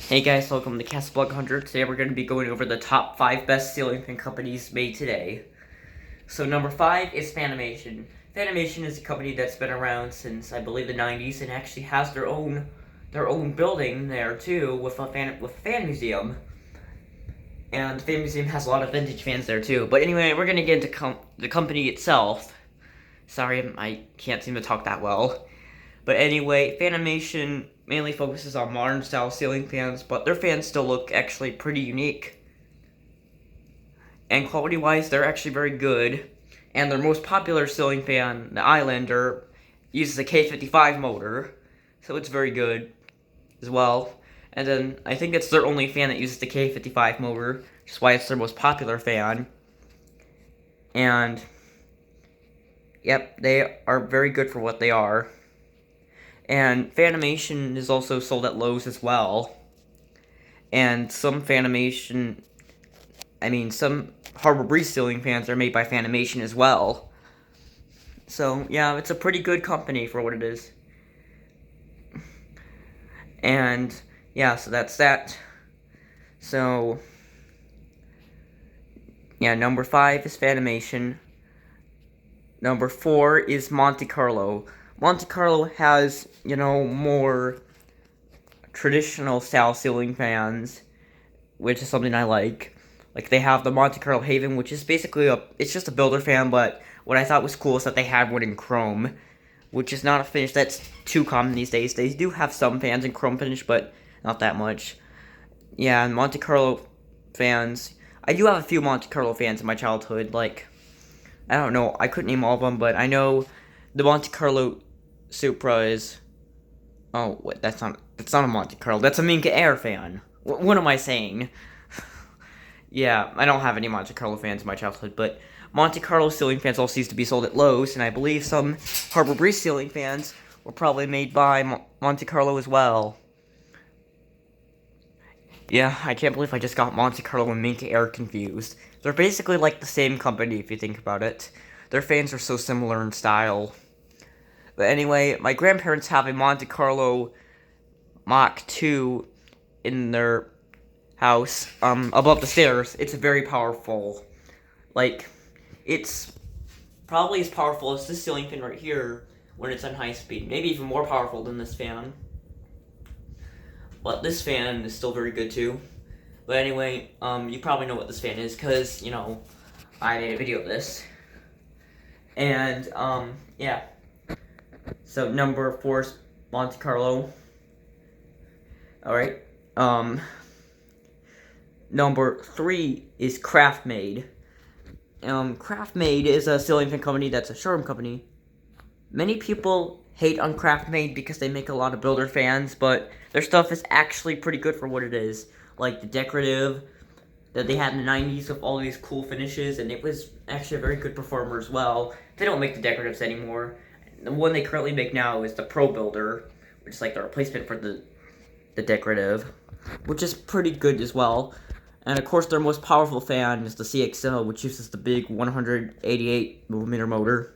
Hey guys, welcome to Castblog Hunter. Today we're going to be going over the top 5 best ceiling fan companies made today. So number 5 is Fanimation. Fanimation is a company that's been around since I believe the 90s and actually has their own building there too with a fan museum. And the fan museum has a lot of vintage fans there too. But anyway, we're going to get into the company itself. Sorry, I can't seem to talk that well. But anyway, Fanimation mainly focuses on modern style ceiling fans, but their fans still look actually pretty unique. And quality wise, they're actually very good. And their most popular ceiling fan, the Islander, uses a K55 motor, so it's very good as well. And then I think it's their only fan that uses the K55 motor, which is why it's their most popular fan. And yep, they are very good for what they are. And Fanimation is also sold at Lowe's as well. And some Harbor Breeze ceiling fans are made by Fanimation as well. So, yeah, it's a pretty good company for what it is. And, yeah, so that's that. So, yeah, number 5 is Fanimation. Number 4 is Monte Carlo. Monte Carlo has, more traditional style ceiling fans, which is something I like. Like, they have the Monte Carlo Haven, which is basically it's just a builder fan, but what I thought was cool is that they had one in chrome, which is not a finish that's too common these days. They do have some fans in chrome finish, but not that much. Yeah, and Monte Carlo fans, I do have a few Monte Carlo fans in my childhood, like, I don't know, I couldn't name all of them, but I know the Monte Carlo Supra is, oh, wait, that's not a Monte Carlo, that's a Minka Air fan. What am I saying? Yeah, I don't have any Monte Carlo fans in my childhood, but Monte Carlo ceiling fans also used to be sold at Lowe's, and I believe some Harbor Breeze ceiling fans were probably made by Monte Carlo as well. Yeah, I can't believe I just got Monte Carlo and Minka Air confused. They're basically like the same company if you think about it. Their fans are so similar in style. But anyway, my grandparents have a Monte Carlo Mach 2 in their house, above the stairs. It's very powerful. Like, it's probably as powerful as this ceiling fan right here when it's on high speed. Maybe even more powerful than this fan. But this fan is still very good too. But anyway, you probably know what this fan is because, I made a video of this. And, yeah. So, number 4 is Monte Carlo. Alright. Number 3 is Craftmade. Craftmade is a ceiling fan company that's a showroom company. Many people hate on Craftmade because they make a lot of builder fans, but their stuff is actually pretty good for what it is. Like the decorative that they had in the 90s with all these cool finishes, and it was actually a very good performer as well. They don't make the decoratives anymore. The one they currently make now is the Pro Builder, which is like the replacement for the decorative, which is pretty good as well. And of course, their most powerful fan is the CXL, which uses the big 188mm motor,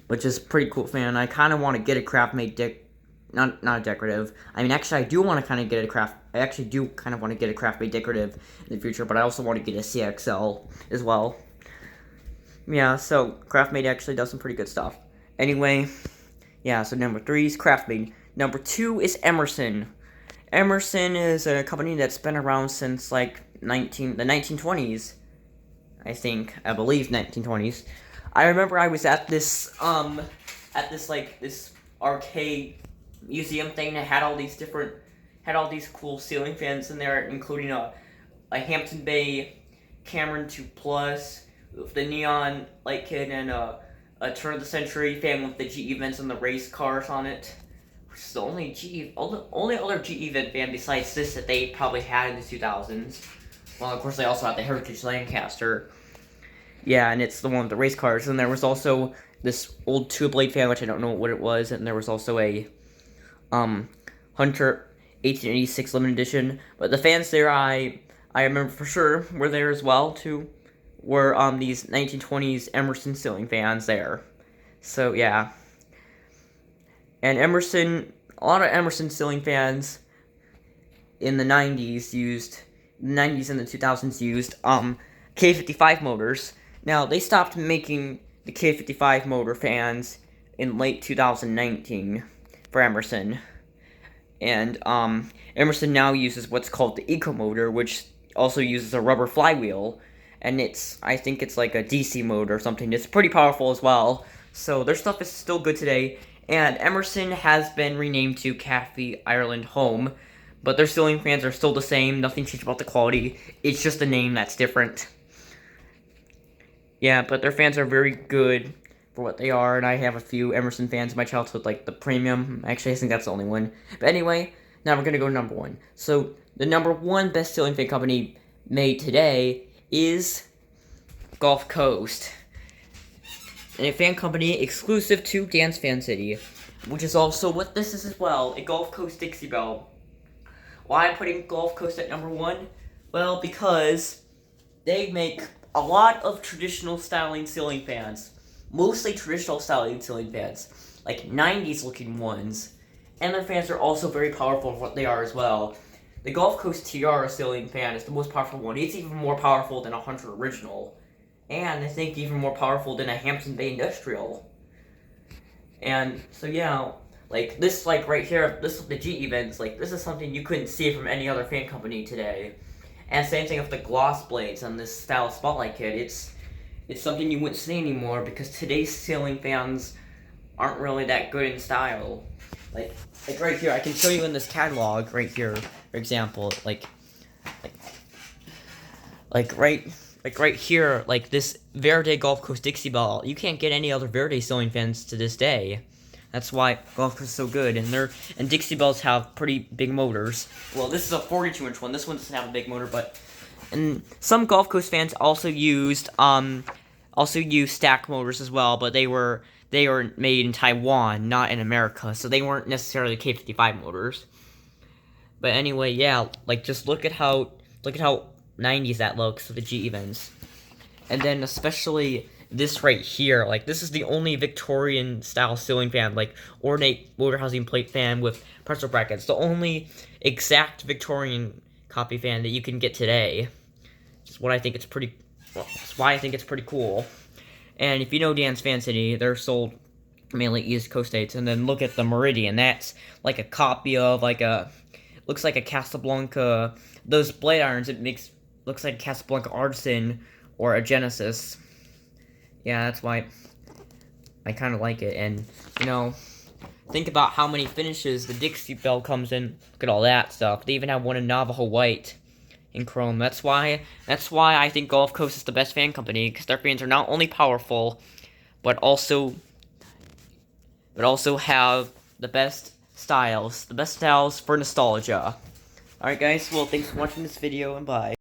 which is a pretty cool fan. I kind of want to get a Craftmade not a decorative. I mean, actually, I do want to kind of get I actually do kind of want to get a Craftmade decorative in the future, but I also want to get a CXL as well. Yeah, so Craftmade actually does some pretty good stuff. Anyway, yeah, so number 3 is Craftmade. Number 2 is Emerson. Emerson is a company that's been around since like the 1920s. I believe 1920s. I remember I was at this arcade museum thing that had all these cool ceiling fans in there, including a Hampton Bay Cameron 2 Plus with the neon light kit and a turn of the century fan with the GE vents and the race cars on it. Which is the only other GE vent fan besides this that they probably had in the 2000s. Well, of course, they also had the Heritage Lancaster. Yeah, and it's the one with the race cars. And there was also this old two-blade fan, which I don't know what it was. And there was also a Hunter 1886 limited edition. But the fans there, I remember for sure, were there as well, too. Were these 1920s Emerson ceiling fans there. So, yeah. And Emerson, a lot of Emerson ceiling fans in the 90s and the 2000s used K55 motors. Now, they stopped making the K55 motor fans in late 2019 for Emerson. And Emerson now uses what's called the Eco motor, which also uses a rubber flywheel. And I think it's like a DC motor or something. It's pretty powerful as well. So their stuff is still good today. And Emerson has been renamed to Cafe Ireland Home. But their ceiling fans are still the same. Nothing changed about the quality. It's just the name that's different. Yeah, but their fans are very good for what they are. And I have a few Emerson fans in my childhood, like the premium. Actually, I think that's the only one. But anyway, now we're going to go to number one. So the number one best ceiling fan company made today is Gulf Coast, a fan company exclusive to Dance Fan City, which is also what this is as well, a Gulf Coast Dixie Belle. Why I'm putting Gulf Coast at number one? Well, because they make a lot of traditional styling ceiling fans, mostly traditional styling ceiling fans, like 90s looking ones, and their fans are also very powerful for what they are as well. The Gulf Coast Tiara ceiling fan is the most powerful one. It's even more powerful than a Hunter Original. And I think even more powerful than a Hampton Bay Industrial. And so yeah, like this, like right here, this is the G events. Like this is something you couldn't see from any other fan company today. And same thing with the gloss blades on this style spotlight kit. It's something you wouldn't see anymore because today's ceiling fans aren't really that good in style. Like right here, I can show you in this catalog right here, for example, like right here, like this Verde Gulf Coast Dixie Belle. You can't get any other Verde ceiling fans to this day. That's why Gulf Coast is so good, and Dixie Belles have pretty big motors. Well, this is a 42-inch one. This one doesn't have a big motor, and some Gulf Coast fans also used stack motors as well, but they were made in Taiwan, not in America, so they weren't necessarily K55 motors. But anyway, yeah, like just look at how 90s that looks with the G events, and then especially this right here, like this is the only Victorian style ceiling fan, like ornate motor housing plate fan with pretzel brackets, the only exact Victorian copy fan that you can get today. That's why I think it's pretty cool. And if you know Dance Fan City, they're sold mainly East Coast states. And then look at the Meridian. That's like a copy of looks like a Casablanca. Those blade irons, looks like a Casablanca Artisan or a Genesis. Yeah, that's why I kind of like it. And think about how many finishes the Dixie Belle comes in. Look at all that stuff. They even have one in Navajo White in chrome. That's why I think Gulf Coast is the best fan company, because their fans are not only powerful, but also have the best styles for nostalgia. Alright guys, well thanks for watching this video, and bye.